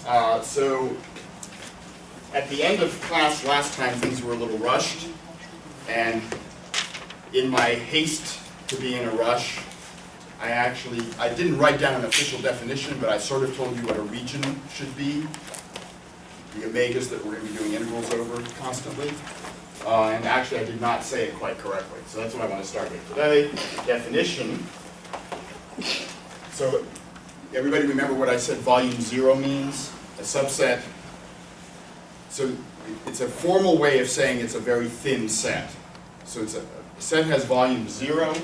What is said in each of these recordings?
So at the end of class last time, things were a little rushed, and in my haste to be in a rush, I didn't write down an official definition, but I sort of told you what a region should be, the omegas that we're going to be doing integrals over constantly. And actually, I did not say it quite correctly, so that's what I want to start with today. Definition. So everybody remember what I said volume 0 means? A subset. So it's a formal way of saying it's a very thin set. So it's a set has volume 0,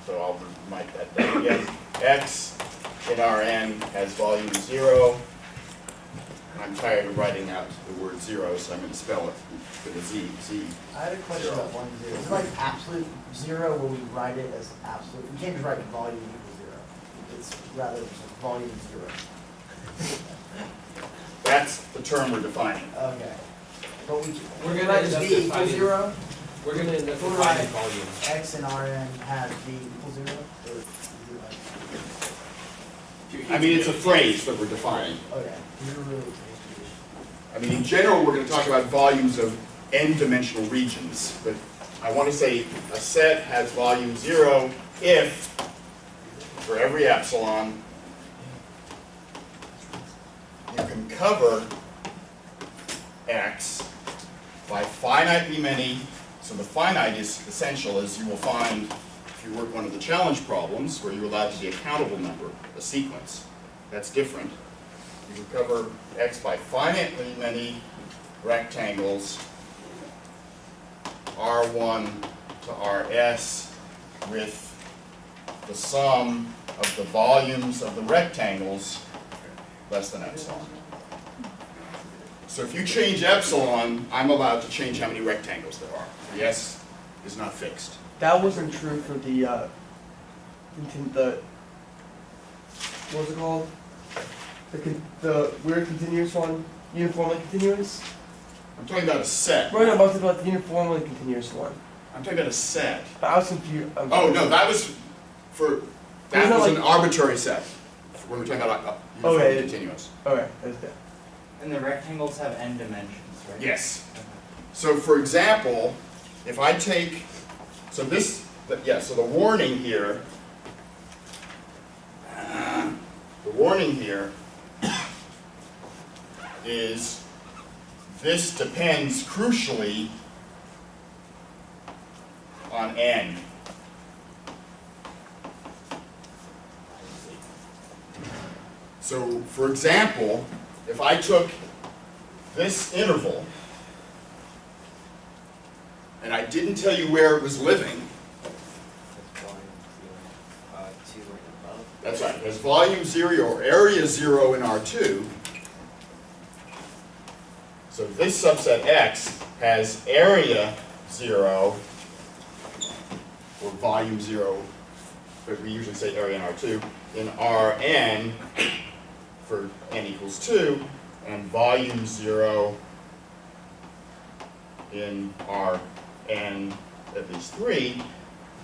so I'll write that down again. X in Rn has volume 0. I'm tired of writing out the word 0, so I'm going to spell it with a Z. I had a question about 1, 0. Is it like absolute 0 where we write it as absolute? We can't just write volume equals 0. It's rather just volume 0. That's the term we're defining. Okay. But we're going to write V equals 0? We're going to end up defining volume. X and Rn has V equals 0? I mean, it's a phrase that we're defining. Okay. I mean, in general, we're going to talk about volumes of n-dimensional regions, but I want to say a set has volume 0 if, for every epsilon, you can cover X by finitely many. So the finite is essential, as you will find if you work one of the challenge problems, where you're allowed to be a countable number, a sequence. That's different. You can cover X by finitely many rectangles, R1 to Rs, with the sum of the volumes of the rectangles less than epsilon. So if you change epsilon, I'm allowed to change how many rectangles there are. The S is not fixed. That wasn't true for the what was it called? The weird continuous one, uniformly continuous. I'm talking about a set. Right, I'm talking about the uniformly continuous one. I'm talking about a set. But I was confused. Oh no, that was for an arbitrary set. When we're talking about uniformly continuous. Okay, that's good. And the rectangles have n dimensions, right? Yes. So for example, if I take, so the warning here, is this depends crucially on n. So for example, if I took this interval and I didn't tell you where it was living, that's right, it has volume 0 or area 0 in R2. So this subset X has area 0 or volume 0, but we usually say area in R2, in Rn for n equals 2, and volume 0 in Rn at least 3.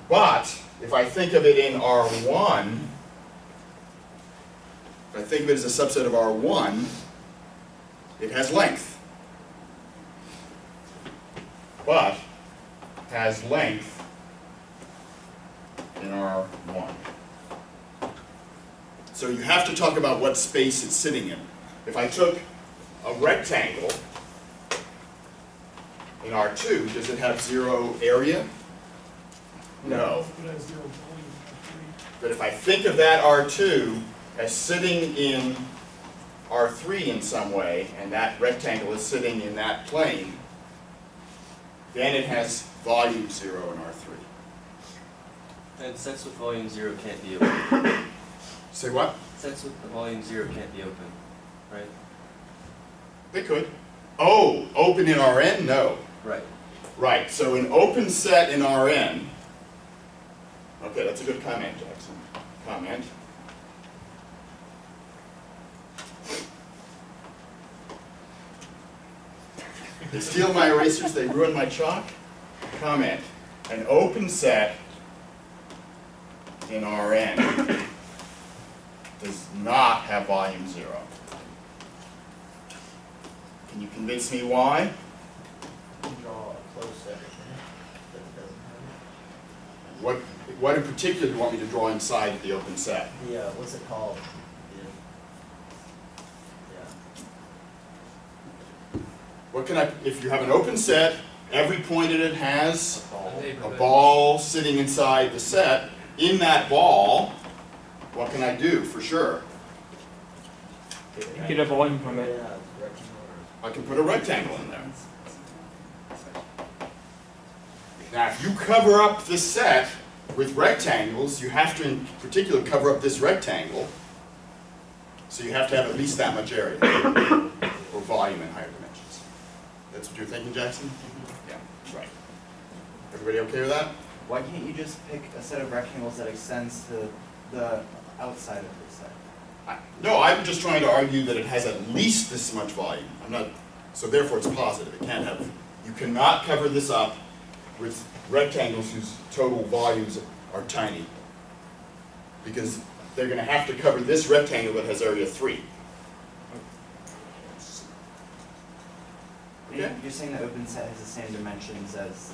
But if I think of it in R1, if I think of it as a subset of R1, it has length. But has length in R1. So you have to talk about what space it's sitting in. If I took a rectangle in R2, does it have 0 area? No. But if I think of that R2 as sitting in R3 in some way, and that rectangle is sitting in that plane, then it has volume 0 in R3. And sets with volume 0 can't be open. Say what? Sets with the volume 0 can't be open, right? They could. Oh, open in Rn? No. Right. Right, so an open set in Rn, okay, that's a good comment, Jackson. Comment. They steal my erasers, they ruin my chalk. Comment. An open set in Rn does not have volume 0. Can you convince me why? You can draw a closed set that doesn't What in particular do you want me to draw inside the open set? have the, what's it called? Yeah. What can I, if you have an open set, every point in it has a Neighborhood. ball sitting inside the set. In that ball, what can I do for sure? You get a volume from it. Yeah, rectangular. I can put a rectangle in there. Now, if you cover up this set with rectangles, you have to, in particular, cover up this rectangle. So you have to have at least that much area, or volume in higher dimensions. That's what you're thinking, Jackson? Yeah, right. Everybody okay with that? Why can't you just pick a set of rectangles that extends to the outside of the set? No, I'm just trying to argue that it has at least this much volume. I'm not, so therefore it's positive. It can't have, you cannot cover this up with rectangles whose total volumes are tiny. Because they're going to have to cover this rectangle that has area 3. Okay? You're saying the open set has the same dimensions as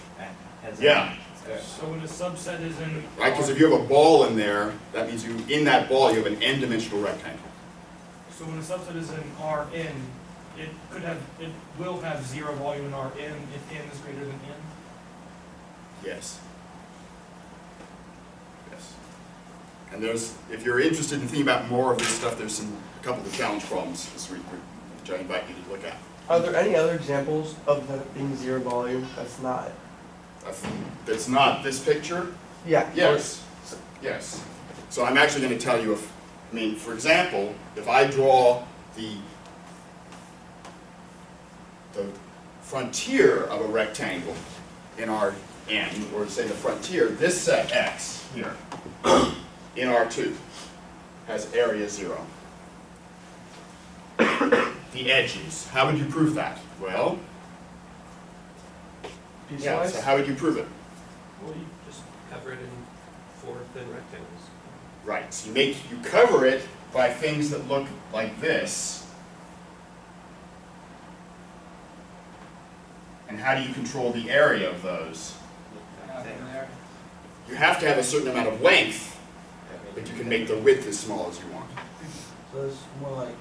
Yeah. So when a subset is in Right, because if you have a ball in there, that means you, in that ball, you have an n-dimensional rectangle. so when a subset is in Rn, it will have 0 volume in Rn if n is greater than n. Yes. Yes. And there's, if you're interested in thinking about more of this stuff, there's a couple of challenge problems this week which I invite you to look at. Are there any other examples of that being 0 volume that's not? That's not this picture? Yeah. Yes. Yes. So I'm actually going to tell you if, I mean, for example, if I draw the frontier of a rectangle in Rn, or say the frontier, this set X here, in R2, has area 0. The edges, how would you prove that? Well, yeah, so how would you prove it? Well, you just cover it in 4 thin rectangles. Right, so you cover it by things that look like this. And how do you control the area of those? You have to have a certain amount of length, but you can make the width as small as you want. So it's more like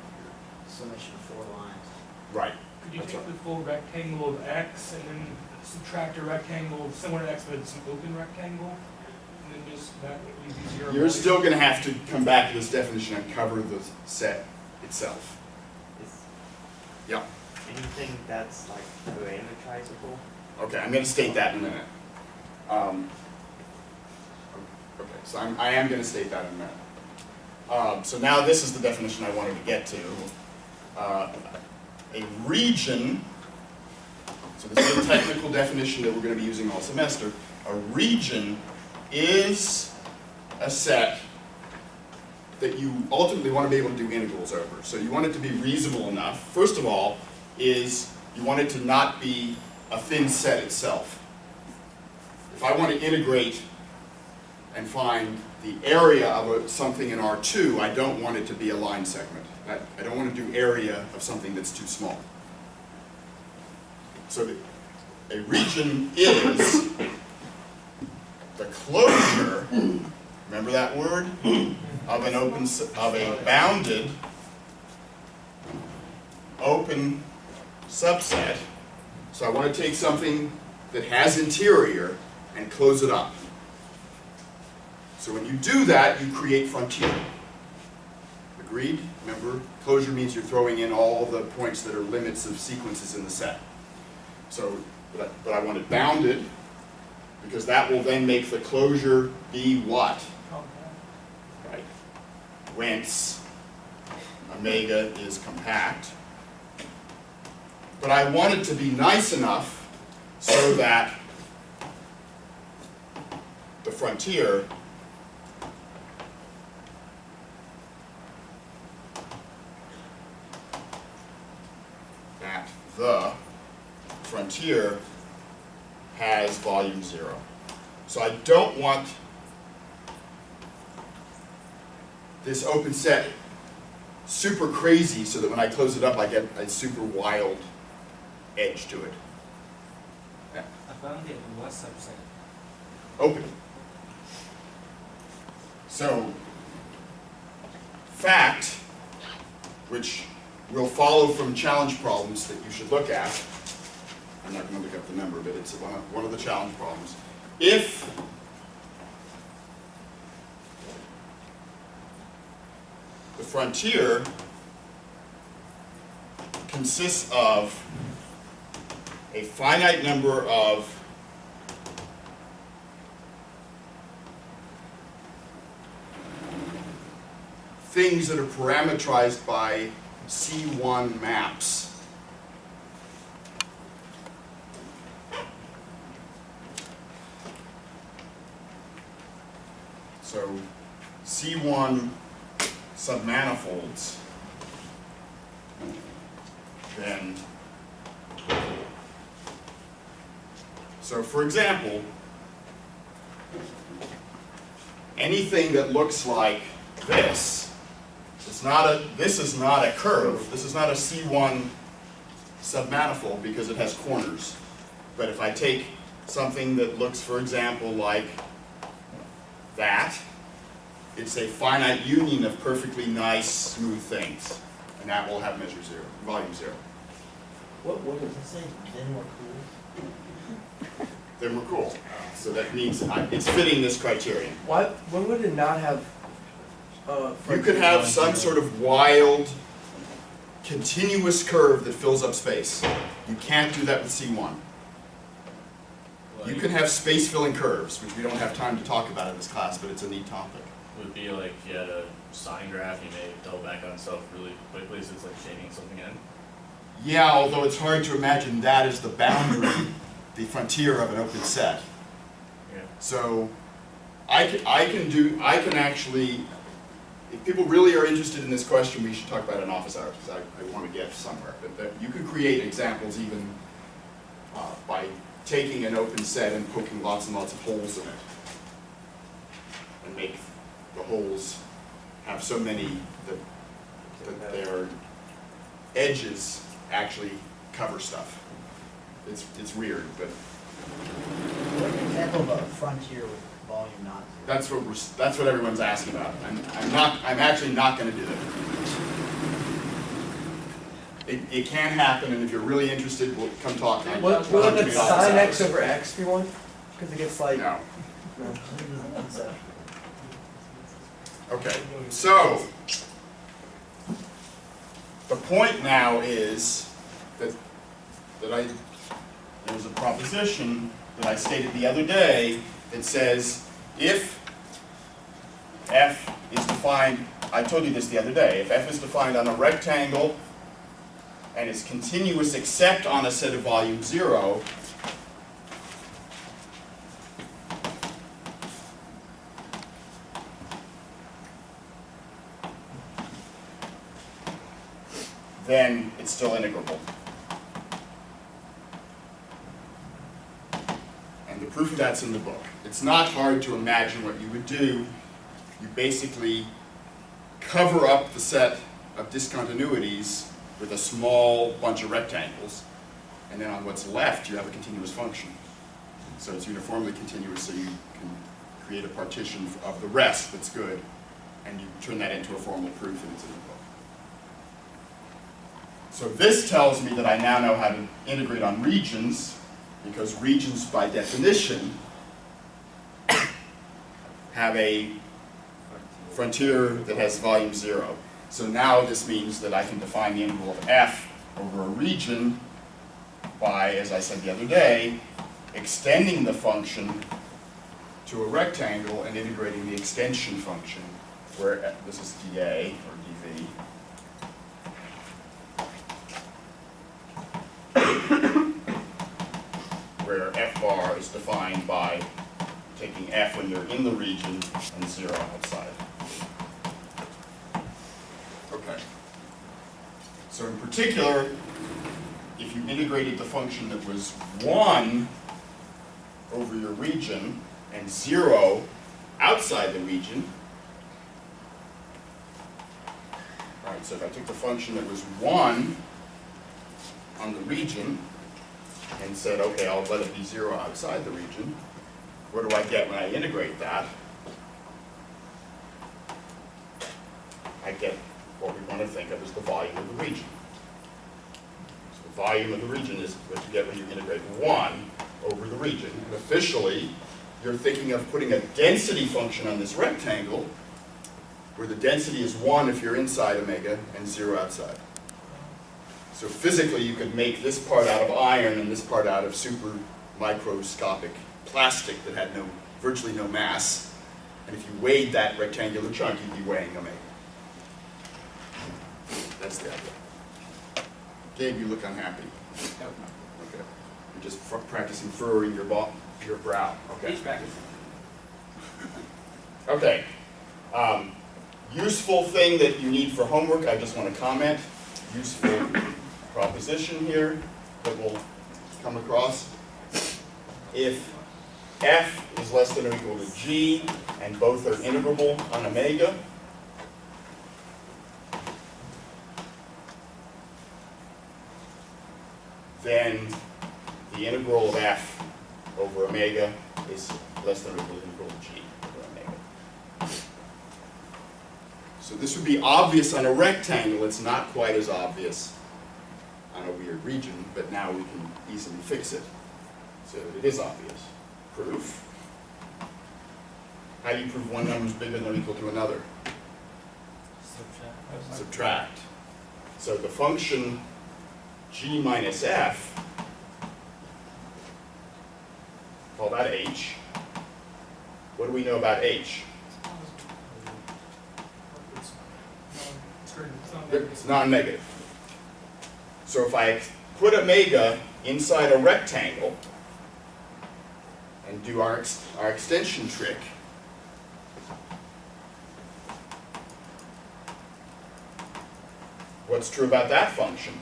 summation of 4 lines. Right. Could you That's take right. the full rectangle of X and then subtract a rectangle similar to X, but it's an open rectangle? And then just that would leave you 0 You're volume? still going to have to come back to this definition and cover the set itself. Yeah. Anything that's like parameterizable? Okay, I'm going to state that in a minute. Okay, so I am going to state that in a minute. So now this is the definition I wanted to get to. A region, so this is a technical definition that we're going to be using all semester. A region is a set that you ultimately want to be able to do integrals over. So you want it to be reasonable enough. First of all, is you want it to not be a thin set itself. If I want to integrate and find the area of something in R2, I don't want it to be a line segment. I don't want to do area of something that's too small. So a region is the closure, remember that word, of an open, of a bounded open subset. So I want to take something that has interior and close it up. So when you do that, you create frontier. Agreed? Remember, closure means you're throwing in all the points that are limits of sequences in the set. So, but I want it bounded, because that will then make the closure be what? Right. Whence omega is compact. But I want it to be nice enough so that the frontier has volume 0. So I don't want this open set super crazy so that when I close it up I get a super wild edge to it. Apparently, what subset? Open. So, fact, which will follow from challenge problems that you should look at. I'm not going to look up the number, but it's one of the challenge problems. If the frontier consists of a finite number of things that are parameterized by C1 maps. So C1 submanifolds, then, so for example, anything that looks like this, this is not a curve, this is not a C1 submanifold because it has corners. But if I take something that looks, for example, like that, it's a finite union of perfectly nice, smooth things. And that will have measure 0, volume 0. What does it say? Then we're cool? Then we're cool. So that means it's fitting this criterion. When would it not have? You could have some sort of wild, continuous curve that fills up space. You can't do that with C1. You can have space-filling curves, which we don't have time to talk about in this class, but it's a neat topic. It would be like if you had a sine graph, you may double back on itself really quickly, so it's like shading something in. Yeah, although it's hard to imagine that as the boundary, the frontier of an open set. Yeah. So I can actually, if people really are interested in this question, we should talk about it in office hours, because I want to get somewhere. But you could create examples even by taking an open set and poking lots and lots of holes in it, and make the holes have so many that their edges actually cover stuff. It's weird, but Like an example of a frontier with volume not zero. that's what everyone's asking about. I'm actually not going to do that. It can happen, and if you're really interested, we'll come talk. What about sine x over x if you want? Because it gets like. No. No. Okay, so the point now is that there's a proposition that I stated the other day that says if f is defined, I told you this the other day, if f is defined on a rectangle and is continuous except on a set of volume 0, then it's still integrable. And the proof of that's in the book. It's not hard to imagine what you would do. You basically cover up the set of discontinuities with a small bunch of rectangles, and then on what's left you have a continuous function. So it's uniformly continuous, so you can create a partition of the rest that's good, and you turn that into a formal proof, and it's in the book. So this tells me that I now know how to integrate on regions, because regions by definition have a frontier that has volume 0. So now this means that I can define the integral of f over a region by, as I said the other day, extending the function to a rectangle and integrating the extension function, where this is dA or dv. Where f bar is defined by taking f when you're in the region and 0 outside. Okay. So in particular, if you integrated the function that was 1 over your region and 0 outside the region, all right, so if I took the function that was 1 on the region and said, okay, I'll let it be 0 outside the region, what do I get when I integrate that? I get what we want to think of as the volume of the region. So the volume of the region is what you get when you integrate 1 over the region. And officially, you're thinking of putting a density function on this rectangle, where the density is 1 if you're inside omega and 0 outside. So physically, you could make this part out of iron and this part out of super microscopic plastic that had virtually no mass. And if you weighed that rectangular chunk, you'd be weighing omega. That's the idea. Gabe, you look unhappy. Okay. You're just practicing furrowing your brow. Okay. He's practicing. Okay. Useful thing that you need for homework, I just want to comment. Useful proposition here that will come across. If f is less than or equal to g, and both are integrable on omega, then the integral of f over omega is less than or equal to the integral of g over omega. So this would be obvious on a rectangle. It's not quite as obvious on a weird region, but now we can easily fix it so that it is obvious. Proof. How do you prove one number is bigger than or equal to another? Subtract. So the function g minus f, call that h. What do we know about h? It's non-negative. So if I put omega inside a rectangle and do our extension trick, what's true about that function?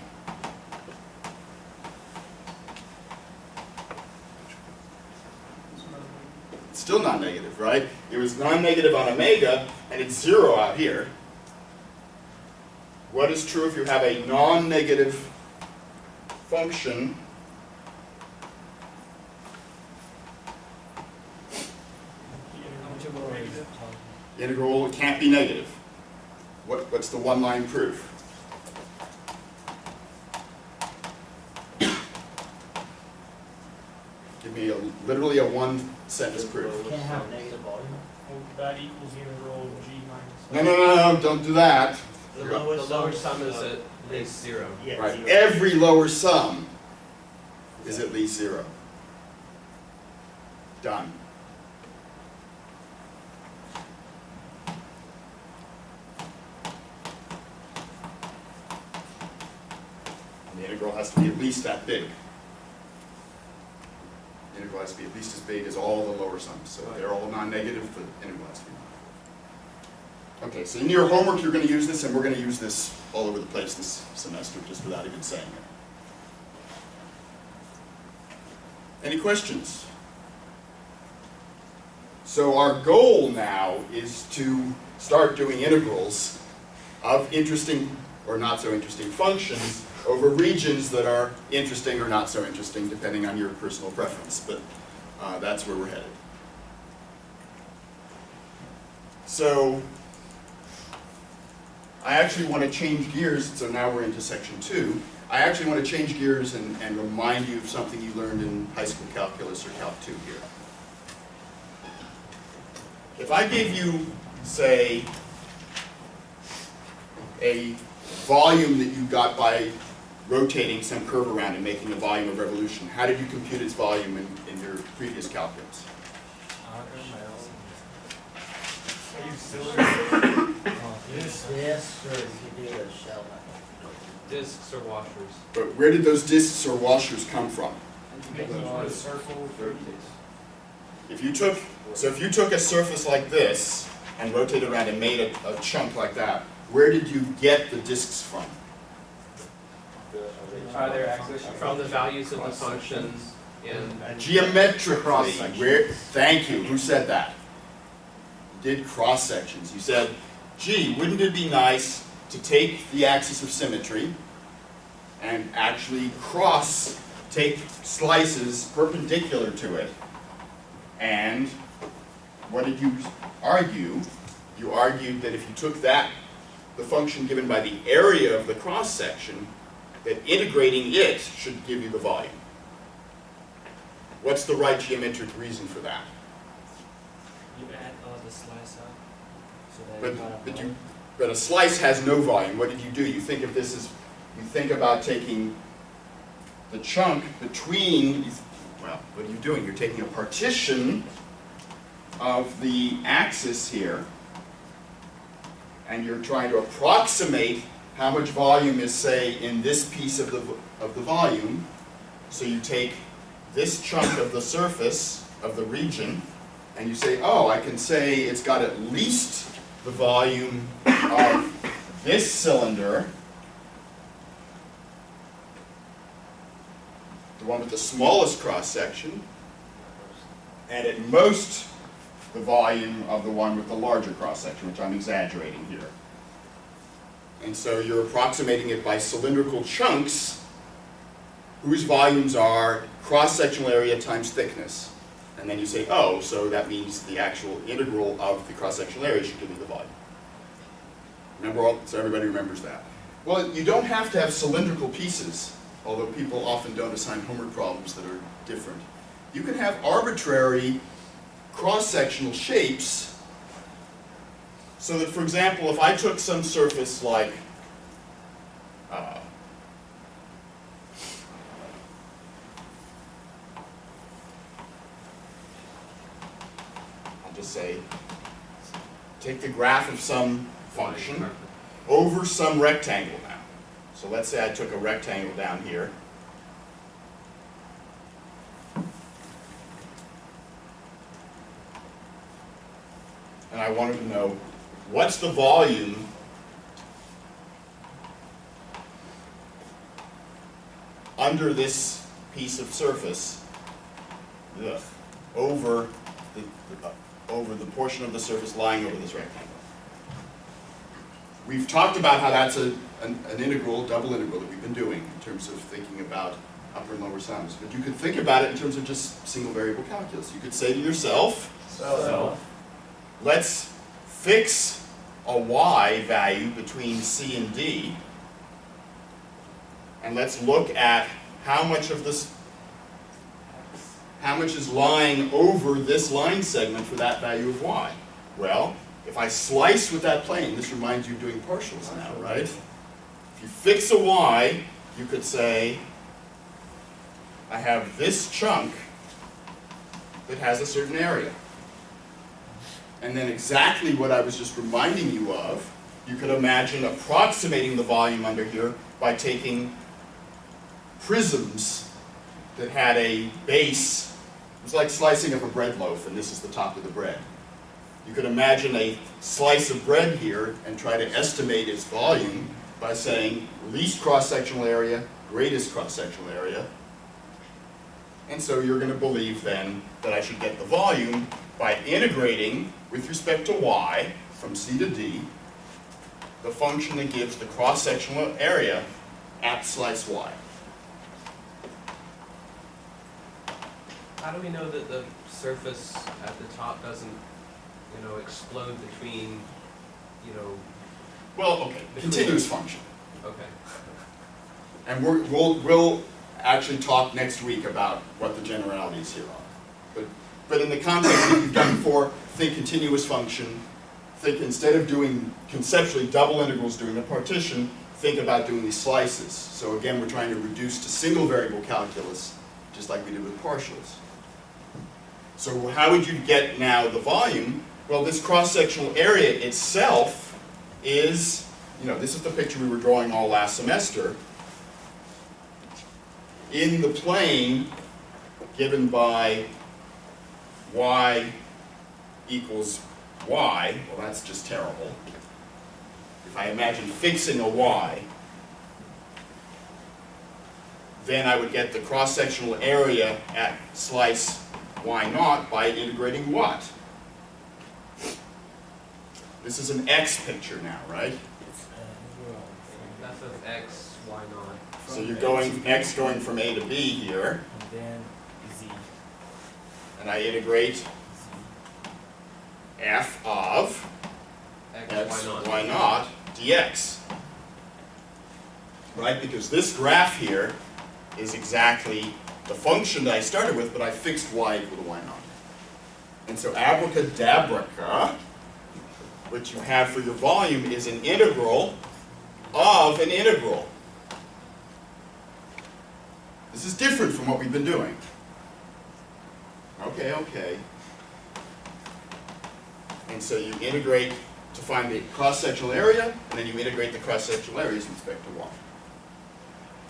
It's still non-negative, right? It was non-negative on omega, and it's 0 out here. What is true if you have a non-negative function integral can't be negative? What's the one-line proof? Give me literally a one-sentence proof. Can't have negative volume. Well, that equals the integral of g minus. No, don't do that. The lower sum is at least 0. Yeah, Right. 0. Every lower sum is at least 0. Done. And the integral has to be at least that big. The integral has to be at least as big as all the lower sums. So they're all non-negative, the integral has to be. Okay, so in your homework you're going to use this, and we're going to use this all over the place this semester, just without even saying it. Any questions? So our goal now is to start doing integrals of interesting or not so interesting functions over regions that are interesting or not so interesting, depending on your personal preference, but that's where we're headed. So I actually want to change gears, so now we're into section 2. I actually want to change gears and remind you of something you learned in high school calculus or Calc 2 here. If I gave you, say, a volume that you got by rotating some curve around and making a volume of revolution, how did you compute its volume in your previous calculus? This, or if you do a shell method. Discs or washers. But where did those discs or washers come from? Making a circle. If you took a surface like this and rotated around and made a chunk like that, where did you get the discs from? Are there from the values of the functions in Geometrically, where? Thank you. Who said that? You did cross sections. You said, gee, wouldn't it be nice to take the axis of symmetry and actually cross take slices perpendicular to it, and what did you argue? You argued that if you took that, the function given by the area of the cross-section, that integrating it should give you the volume. What's the right geometric reason for that? You add all the slice up, so that you got a volume. But a slice has no volume. What did you do? You think of this as, you think about taking the chunk between, well, what are you doing? You're taking a partition of the axis here, and you're trying to approximate how much volume is, say, in this piece of the volume. So you take this chunk of the surface of the region, and you say, oh, I can say it's got at least the volume of this cylinder, the one with the smallest cross-section, and at most the volume of the one with the larger cross-section, which I'm exaggerating here. And so you're approximating it by cylindrical chunks whose volumes are cross-sectional area times thickness. And then you say, oh, so that means the actual integral of the cross-sectional area should give you the volume. Remember all, so everybody remembers that. Well, you don't have to have cylindrical pieces, although people often don't assign homework problems that are different. You can have arbitrary cross-sectional shapes, so that, for example, if I took some surface like I'll just say, take the graph of some function over some rectangle now. So let's say I took a rectangle down here. And I wanted to know, what's the volume under this piece of surface over the portion of the surface lying over this rectangle? We've talked about how that's an integral, double integral that we've been doing in terms of thinking about upper and lower sums. But you could think about it in terms of just single variable calculus. You could say to yourself, let's fix a y value between C and D, and let's look at how much of this, how much is lying over this line segment for that value of y. Well, if I slice with that plane, this reminds you of doing partials now, right? If you fix a y, you could say, I have this chunk that has a certain area. And then exactly what I was just reminding you of, you could imagine approximating the volume under here by taking prisms that had a base. It was like slicing up a bread loaf, and this is the top of the bread. You could imagine a slice of bread here and try to estimate its volume by saying least cross-sectional area, greatest cross-sectional area. And so you're going to believe then that I should get the volume by integrating with respect to y from C to D the function that gives the cross-sectional area at slice y. How do we know that the surface at the top doesn't, explode between, Well, okay, continuous function. Okay. And we'll actually talk next week about what the generalities here are. But in the context that you've done before, think continuous function. Think, instead of doing conceptually double integrals during the partition, think about doing these slices. So again, we're trying to reduce to single variable calculus, just like we did with partials. So how would you get now the volume? Well, this cross-sectional area itself is, this is the picture we were drawing all last semester. In the plane given by y equals y, well, that's just terrible. If I imagine fixing a y, then I would get the cross-sectional area at slice y naught by integrating what? This is an x picture now, right? F of x, y naught. So you're going, x going from a to b here, And then z. and I integrate f of X, x, why not? y naught dx. Right, because this graph here is exactly the function that I started with, but I fixed y equal to y naught. And so abracadabra, what you have for your volume is an integral of an integral. This is different from what we've been doing. Okay. And so you integrate to find the cross-sectional area, and then you integrate the cross-sectional areas with respect to y.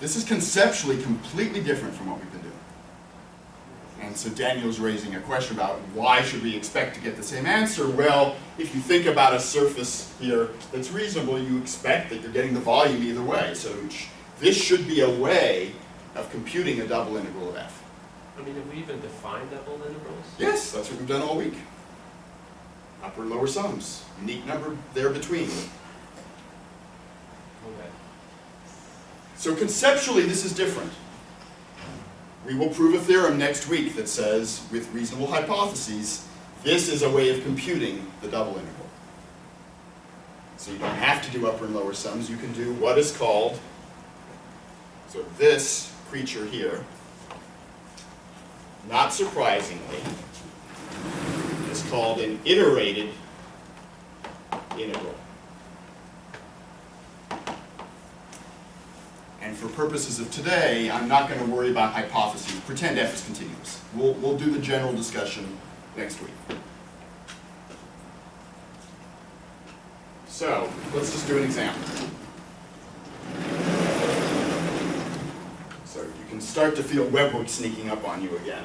This is conceptually completely different from what we've been doing. And so Daniel's raising a question about why should we expect to get the same answer? Well, if you think about a surface here that's reasonable, you expect that you're getting the volume either way. So this should be a way of computing a double integral of f. I mean, have we even defined double integrals? Yes, that's what we've done all week. Upper and lower sums. Unique number there between. Okay. So conceptually, this is different. We will prove a theorem next week that says, with reasonable hypotheses, this is a way of computing the double integral. So you don't have to do upper and lower sums. You can do what is called, so this creature here, not surprisingly, is called an iterated integral. And for purposes of today, I'm not going to worry about hypotheses. Pretend f is continuous. We'll do the general discussion next week. So, let's just do an example. So you can start to feel web work sneaking up on you again.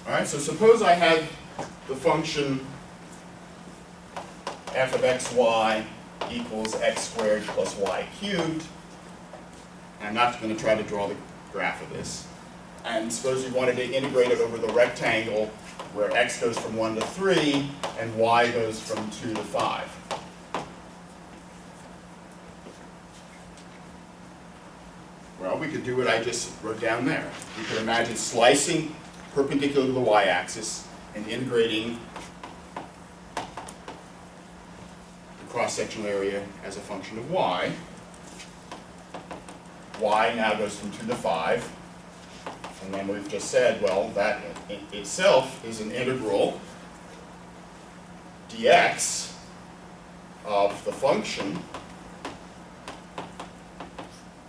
All right, so suppose I had the function f of xy equals x squared plus y cubed. I'm not going to try to draw the graph of this. And suppose you wanted to integrate it over the rectangle where x goes from 1 to 3 and y goes from 2 to 5. Well, we could do what I just wrote down there. We could imagine slicing perpendicular to the y-axis and integrating the cross-sectional area as a function of y. Y now goes from 2 to 5. And then we've just said, well, that in itself is an integral dx of the function.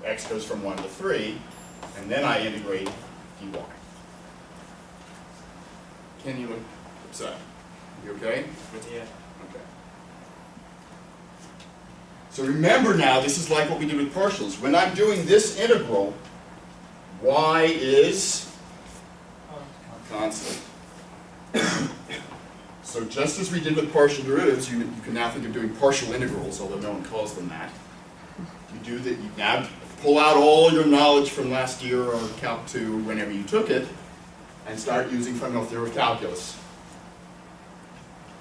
X goes from 1 to 3, and then I integrate dy. Can you look upset? You okay? Yeah. Okay. So remember now, this is like what we did with partials. When I'm doing this integral, y is constant. So just as we did with partial derivatives, you can now think of doing partial integrals, although no one calls them that. You do that. You now pull out all your knowledge from last year or Calc 2, whenever you took it, and start using fundamental theory of calculus.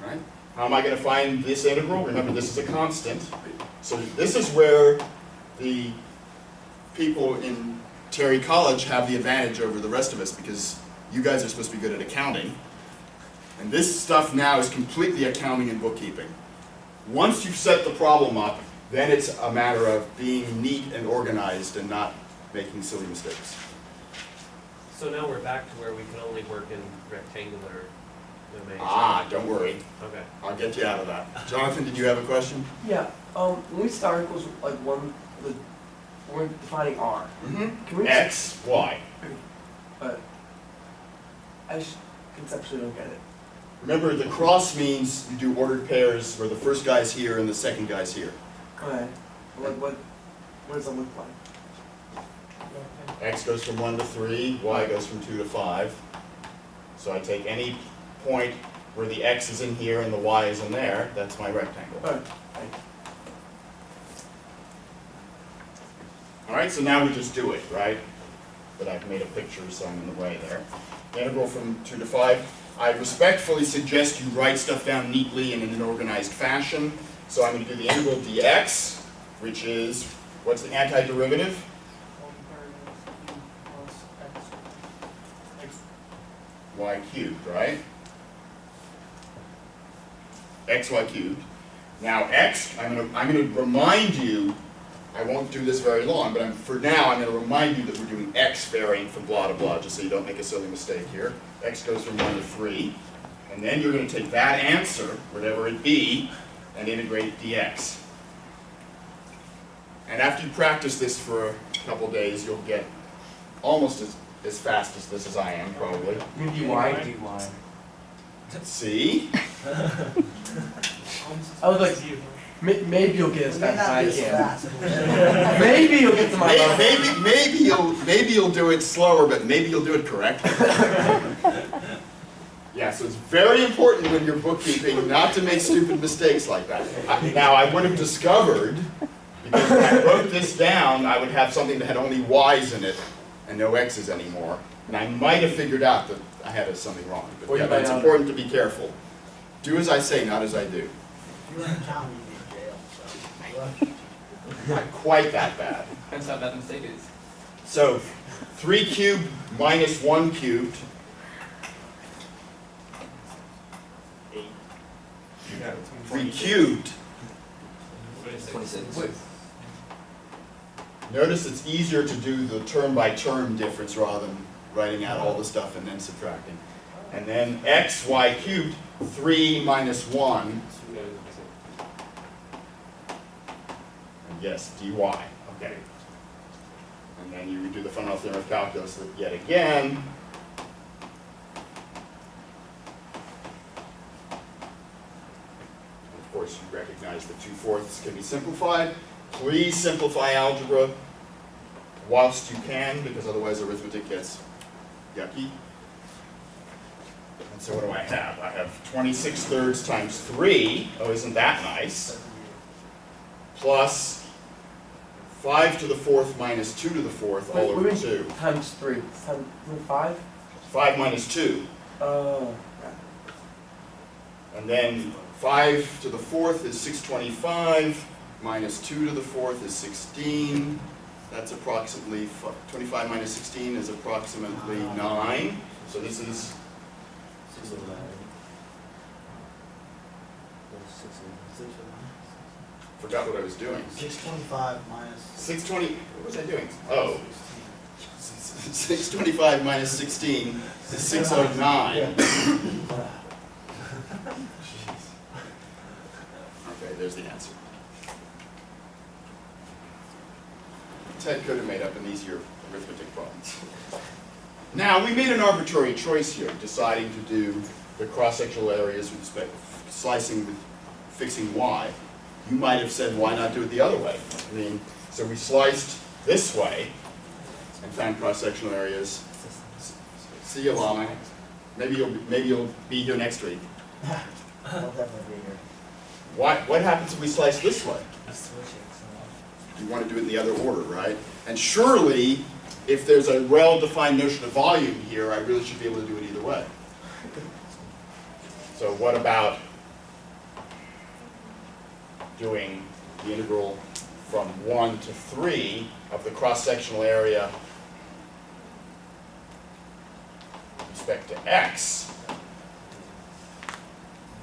Right? How am I going to find this integral? Remember, this is a constant. So this is where the people in Terry College have the advantage over the rest of us, because you guys are supposed to be good at accounting. And this stuff now is completely accounting and bookkeeping. Once you've set the problem up, then it's a matter of being neat and organized and not making silly mistakes. So now we're back to where we can only work in rectangular domains. Ah, don't worry. Okay. I'll get you out of that. Jonathan, did you have a question? Yeah, when we start equals like one, we're defining R. Mm-hmm. Can we X, Y. But I just conceptually don't get it. Remember, the cross means you do ordered pairs where the first guy's here and the second guy's here. Okay. What does that look like? X goes from 1 to 3, Y goes from 2 to 5. So I take any point where the X is in here and the Y is in there, that's my rectangle. Alright. Alright, so now we just do it, right? But I've made a picture, so I'm in the way there. Integral from 2 to 5. I respectfully suggest you write stuff down neatly and in an organized fashion. So I'm going to do the integral dx, which is, what's the antiderivative? Y cubed, right? xy cubed. Now x, I'm going to remind you, I won't do this very long, but for now I'm going to remind you that we're doing x varying from blah to blah, just so you don't make a silly mistake here. X goes from 1 to 3, and then you're going to take that answer, whatever it be, and integrate it dx. And after you practice this for a couple days, you'll get almost as fast as this as I am, probably. You mean dy? dy. See? I was like, maybe you'll get as It may fast not be as as I can. fast. Maybe you'll get to my level. Maybe you'll do it slower, but maybe you'll do it correctly. Yeah, so it's very important when you're bookkeeping not to make stupid mistakes like that. Now, I would have discovered, because when I wrote this down, I would have something that had only y's in it and no x's anymore. And I might have figured out that I had something wrong. Or But you yeah, might it's not. important to be careful. Do as I say, not as I do. If you weren't counting, you'd be in jail, so. Not quite that bad. Depends how bad the mistake is. So 3 cubed minus 1 cubed. 3 cubed. 26. Notice it's easier to do the term by term difference rather than writing out all the stuff and then subtracting. And then xy cubed, 3 minus 1, and yes, dy. Okay. And then you redo the fundamental theorem of calculus yet again. Of course, you recognize that 2/4 can be simplified. Please simplify algebra whilst you can, because otherwise arithmetic gets yucky. And so what do I have? I have 26/3 times 3. Oh, isn't that nice? Plus 5 to the 4th minus 2 to the 4th all Wait, over what do 2. you mean times 3? Times 5? 5 minus 2. Oh. And then 5 to the 4th is 625, minus 2 to the 4th is 16. That's approximately, 25 minus 16 is approximately 9. So this is, forgot what I was doing. 625 minus. 620, what was I doing? Oh, 625 minus 16 is 609. Okay, there's the answer. Ted could have made up an easier arithmetic problems. Now, we made an arbitrary choice here, deciding to do the cross-sectional areas with respect to slicing with fixing y. You might have said, why not do it the other way? I mean, so we sliced this way and found cross-sectional areas. See you, Lama. Maybe you'll be here next week. I'll definitely be here. What happens if we slice this way? You want to do it in the other order, right? And surely, if there's a well-defined notion of volume here, I really should be able to do it either way. So what about doing the integral from 1 to 3 of the cross-sectional area with respect to x?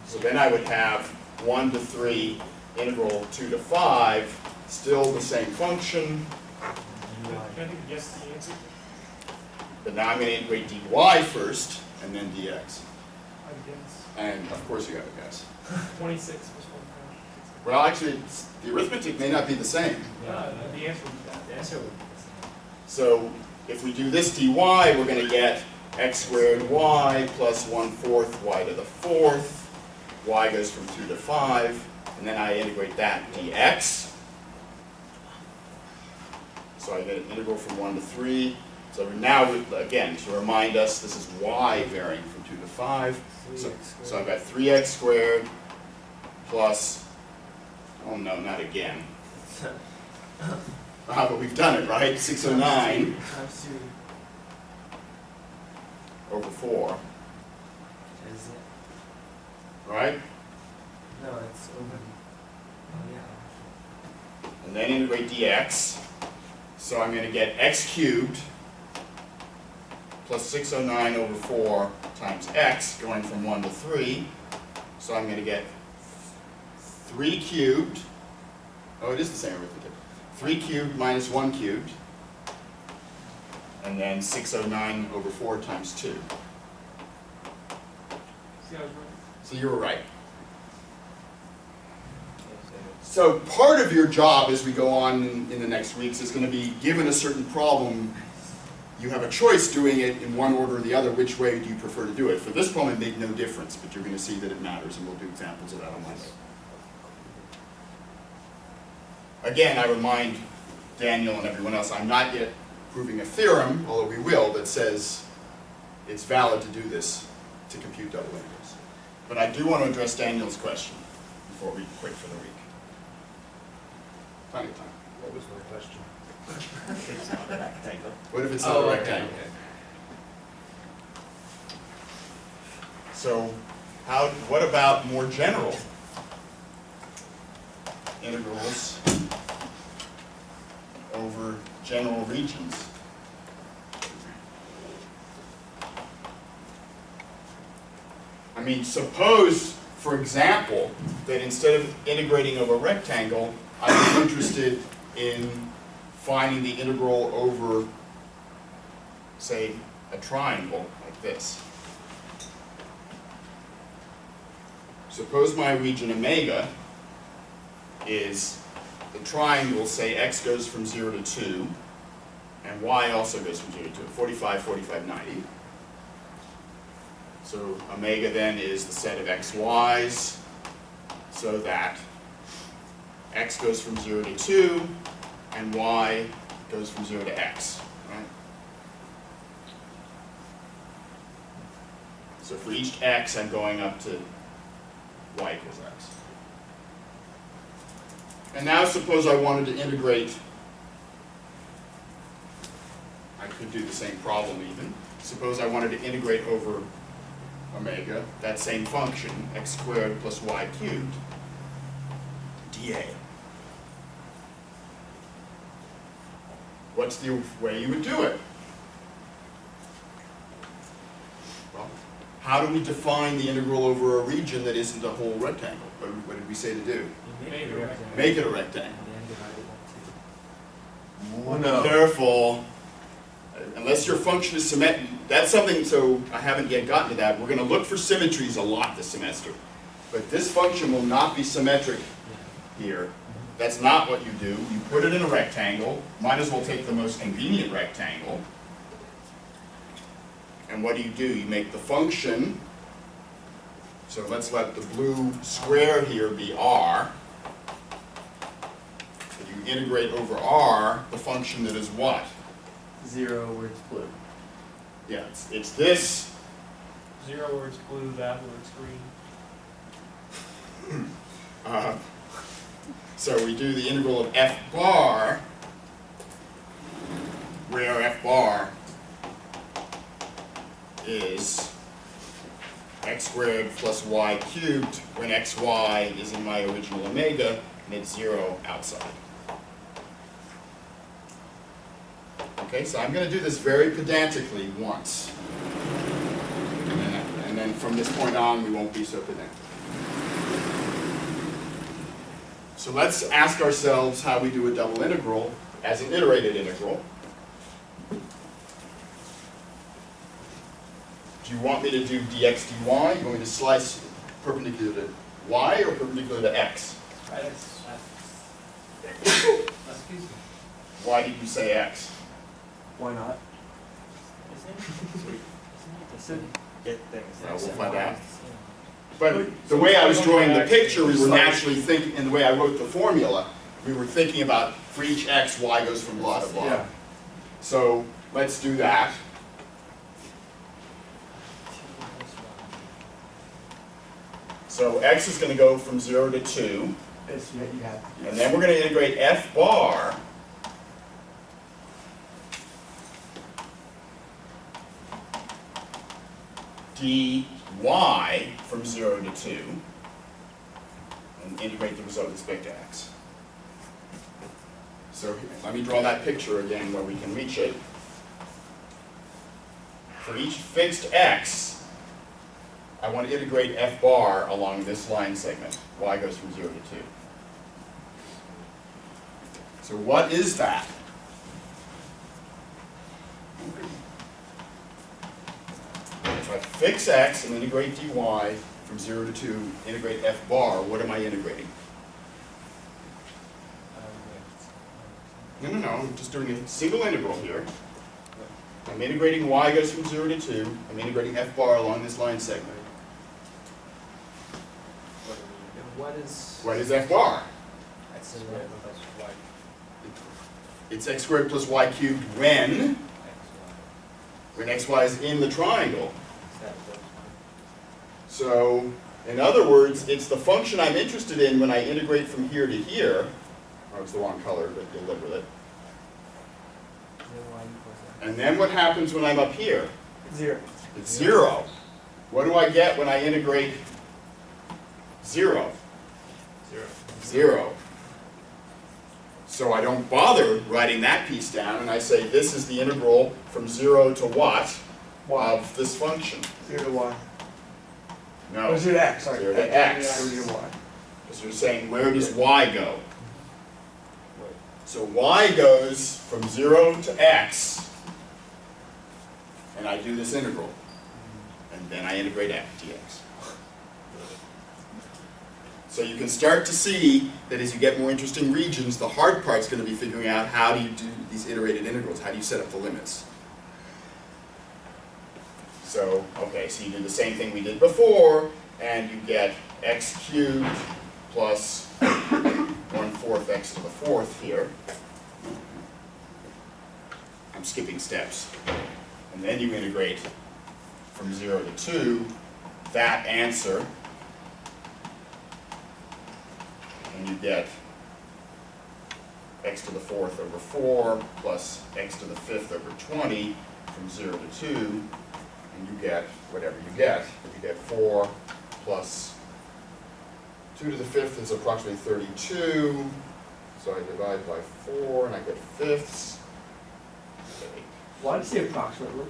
So then I would have 1 to 3 integral 2 to 5, still the same function, Can I think yes to the answer? but now I'm going to integrate dy first, and then dx. I guess. And of course you got to guess. 26 plus 1 Well, actually, the arithmetic may not be the same. The answer would be that. The answer would So if we do this dy, we're going to get x squared y plus 1/4 y to the 4th. Y goes from 2 to 5, and then I integrate that dx. So I get an integral from 1 to 3. So now, again, to remind us, this is y varying from 2 to 5. So I've got 3x squared plus, oh no, not again. But we've done it, right? 609 over 4. right? No, it's over. Oh, yeah. And then integrate dx. So I'm going to get x cubed plus 609 over 4 times x, going from 1 to 3. So I'm going to get 3 cubed. Oh, it is the same arithmetic. 3 cubed minus 1 cubed. And then 609 over 4 times 2. See, I was right. So you were right. So part of your job as we go on in the next weeks is going to be, given a certain problem, you have a choice doing it in one order or the other. Which way do you prefer to do it? For this problem, it made no difference, but you're going to see that it matters, and we'll do examples of that on Monday. Again, I remind Daniel and everyone else, I'm not yet proving a theorem, although we will, that says it's valid to do this to compute double integrals. But I do want to address Daniel's question before we quit for the week. Plenty of time. What was my question? It's not a rectangle. What if it's not a rectangle? Okay. So, what about more general integrals over general regions? I mean, suppose, for example, that instead of integrating over a rectangle, I'm interested in finding the integral over, say, a triangle like this. Suppose my region omega is the triangle, say x goes from 0 to 2, and y also goes from 0 to 2, 45, 45, 90. So omega then is the set of xy's, so that x goes from 0 to 2, and y goes from 0 to x. Right? So for each x, I'm going up to y equals x. And now suppose I wanted to integrate, I could do the same problem even. Suppose I wanted to integrate over omega, that same function, x squared plus y cubed, dA. What's the way you would do it? Well, how do we define the integral over a region that isn't a whole rectangle? What did we say to do? Make it a rectangle. Make it a rectangle. Well, no. Careful. Unless your function is symmetric, that's something, so I haven't yet gotten to that. We're going to look for symmetries a lot this semester. But this function will not be symmetric here. That's not what you do. You put it in a rectangle. Might as well take the most convenient rectangle. And what do? You make the function, so let's let the blue square here be r. So you integrate over r the function that is what? 0 where it's blue. Yeah, it's this. 0 where it's blue, that where it's green. So we do the integral of f bar, where f bar is x squared plus y cubed when xy is in my original omega and it's 0 outside. Okay, so I'm going to do this very pedantically once. And then from this point on, we won't be so pedantic. So let's ask ourselves how we do a double integral as an iterated integral. Do you want me to do dx dy? You want me to slice perpendicular to y or perpendicular to x? Excuse me. Why did you say x? Why not? Get things. Well, we'll find out. But the way I was drawing the picture, we were naturally thinking, and the way I wrote the formula, we were thinking about for each x, y goes from blah to blah. Yeah. So let's do that. So x is going to go from 0 to 2, It's, yeah, you have. and then we're going to integrate f bar dy y from 0 to 2 and integrate the result with respect to x. So let me draw that picture again where we can reach it. For each fixed x, I want to integrate f bar along this line segment. Y goes from 0 to 2. So what is that? If I fix x and integrate dy from 0 to 2, integrate f bar, what am I integrating? No, I'm just doing a single integral here. I'm integrating y goes from 0 to 2. I'm integrating f bar along this line segment. What is f bar? It's x squared plus y cubed when xy is in the triangle. So, in other words, it's the function I'm interested in when I integrate from here to here. Oh, it's the wrong color, but you'll live with it. And then what happens when I'm up here? 0. It's 0. What do I get when I integrate 0? 0. So I don't bother writing that piece down, and I say this is the integral from 0 to what of this function? 0 to y. No. Oh, 0 to x, sorry. 0 to x. 0 to y. Because you're saying, where does y go? So y goes from 0 to x, and I do this integral. And then I integrate f dx. So you can start to see that as you get more interesting regions, the hard part's going to be figuring out how do you do these iterated integrals, how do you set up the limits. So, okay, so you do the same thing we did before, and you get x cubed plus 1/4 x to the 4th here. I'm skipping steps. And then you integrate from 0 to 2 that answer, and you get x to the 4th over 4 plus x to the 5th over 20 from 0 to 2, and you get whatever you get. You get 4 plus 2 to the 5th is approximately 32, so I divide by 4 and I get fifths. Okay. Why does it say approximately?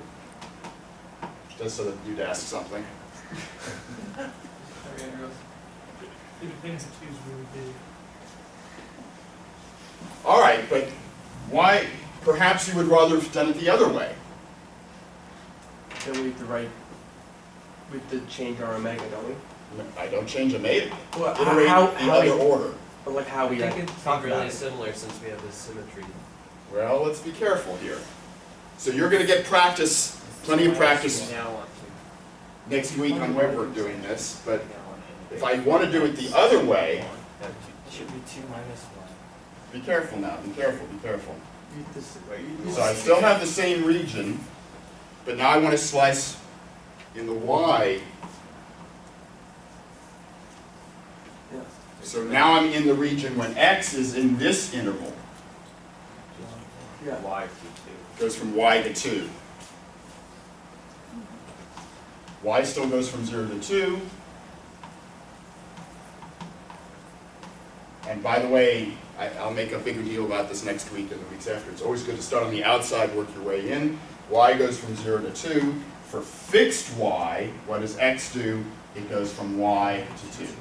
Just so that you'd ask something. It depends if it's really big. All right, but why, perhaps you would rather have done it the other way. Then we have to write with the change our omega, don't we? I don't change omega. Well, Iterate the other order. Or like how I we think it's talk about really it. similar since we have this symmetry. Well, let's be careful here. So you're going to get practice, plenty of practice next week on web work doing this, but if I want to do it the other way, It should be 2 minus 1. be careful now, be careful, be careful. Read this- So I still have the same region, but now I want to slice in the y. Yeah. So now I'm in the region when x is in this interval. Yeah. Y to Goes from y to 2. Y still goes from 0 to 2. And by the way, I'll make a bigger deal about this next week and the weeks after. It's always good to start on the outside, work your way in. Y goes from 0 to 2. For fixed y, what does x do? It goes from y to 2.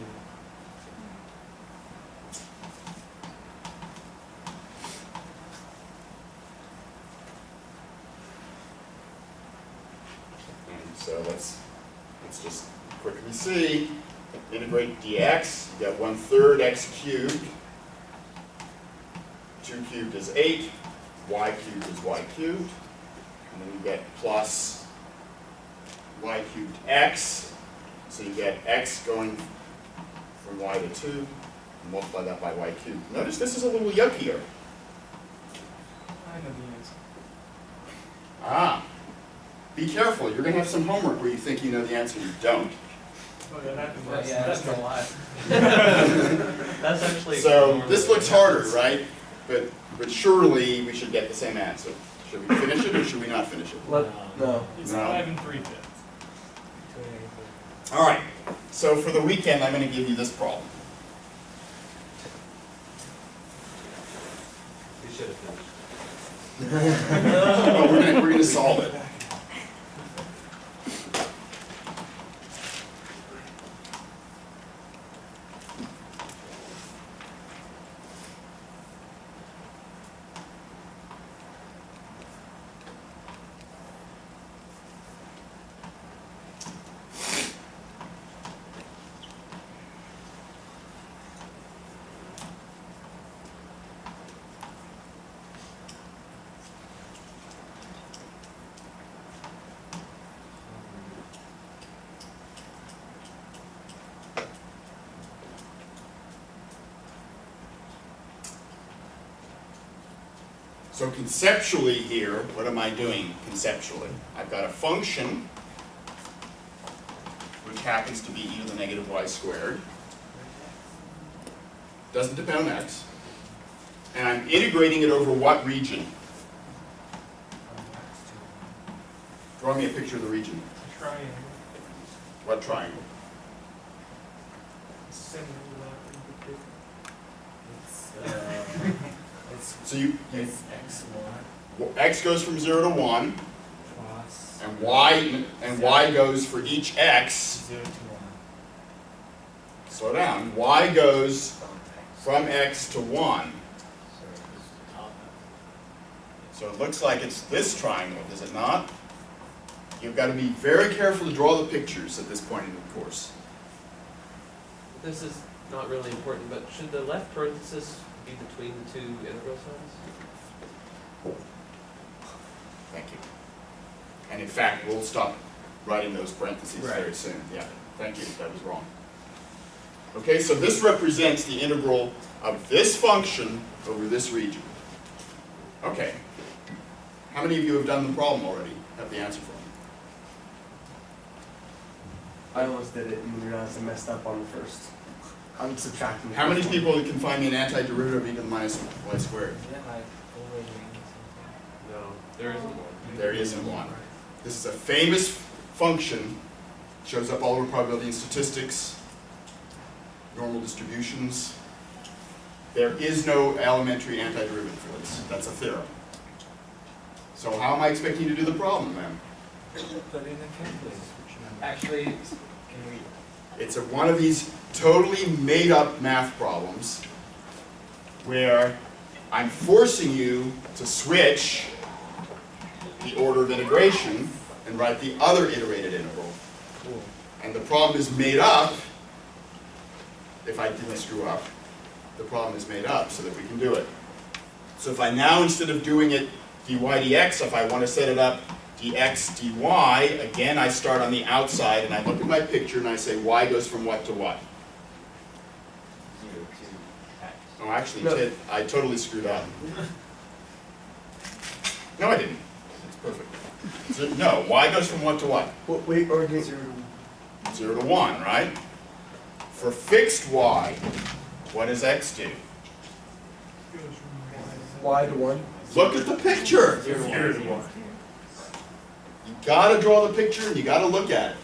And so let's just quickly see. Integrate dx, you get 1/3 x cubed. 2 cubed is 8, y cubed is y cubed. And then you get plus y cubed x. So you get x going from y to 2, and multiply that by y cubed. Notice this is a little yuckier. I know the answer. Ah, be careful. You're going to have some homework where you think you know the answer, you don't. Oh, yeah, that Well, that's, yeah, that's that's a a lot. lot. That's actually. So this looks harder, right? But surely we should get the same answer. Should we finish it or should we not finish it? No. It's No. 5 3/5. All right, so for the weekend, I'm going to give you this problem. We should have finished. No, we're going to solve it. So conceptually here, what am I doing conceptually? I've got a function which happens to be e to the negative y squared. Doesn't depend on x. And I'm integrating it over what region? Draw me a picture of the region. Triangle. What triangle? Similar to that. So you It's x1 x goes from 0 to 1, plus and y goes for each x. 0 to 1. Slow down. Y goes from x to 1. So it looks like it's this triangle, does it not? You've got to be very careful to draw the pictures at this point in the course. This is not really important, but should the left parenthesis be between the two integral signs? Thank you. And in fact, we'll stop writing those parentheses very Right. soon. Yeah, thank you, that was wrong. Okay, so this represents the integral of this function over this region. Okay. How many of you have done the problem already? Have the answer for me? I almost did it and realized I messed up on the first. I'm subtracting. the How many first one. people can find me an antiderivative of e to the minus y squared? Yeah, like over something. No, there isn't one. There isn't one. This is a famous function, shows up all over probability and statistics, normal distributions. There is no elementary antiderivative for this. That's a theorem. So how am I expecting you to do the problem then? Put in a calculator. Actually, Can we? It's one of these totally made up math problems where I'm forcing you to switch the order of integration and write the other iterated integral. Cool. And the problem is made up, if I didn't screw up, the problem is made up so that we can do it. So if I now, instead of doing it dy dx, if I want to set it up dx dy, again I start on the outside and I look at my picture and I say y goes from what to what? 0 to x. Oh, actually, No. I totally screwed up. No, I didn't. It's perfect. So, no, y goes from what to what? Wait, or again, 0 to 0 to 1, right? For fixed y, what does x do? Goes from y to 1. Look at the picture. 0 to 1. You gotta draw the picture and you gotta look at it.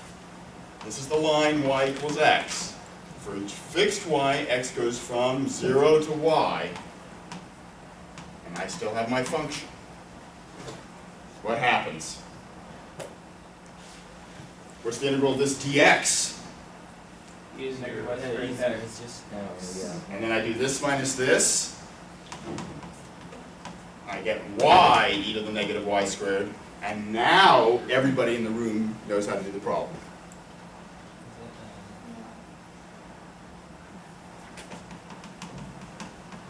This is the line y equals x. For each fixed y, x goes from 0 to y, and I still have my function. What happens? What's the integral of this dx? use your It's just yeah. And then I do this minus this. I get y e to the negative y squared. And now everybody in the room knows how to do the problem.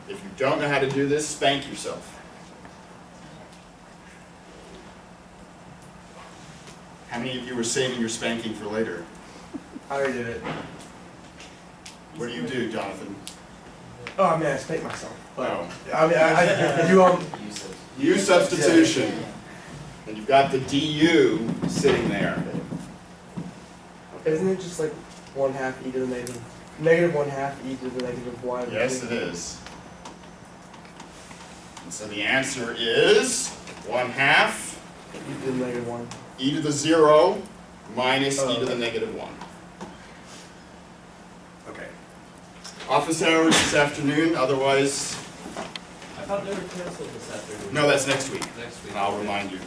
If you don't know how to do this, spank yourself. How many of you were saving your spanking for later? I already did it. What do you do, Jonathan? Oh, I mean, I spanked myself. But, Oh. I mean, I do, U substitution. And you've got the du sitting there. isn't it just like 1/2 e to the negative 1/2 e to the negative y? Yes, it is. And so the answer is 1/2 e to the negative 1. e to the 0 minus e to the negative 1. Office hours this afternoon, otherwise, I thought they were canceled this afternoon. no, that's next week, Next week. and I'll remind you.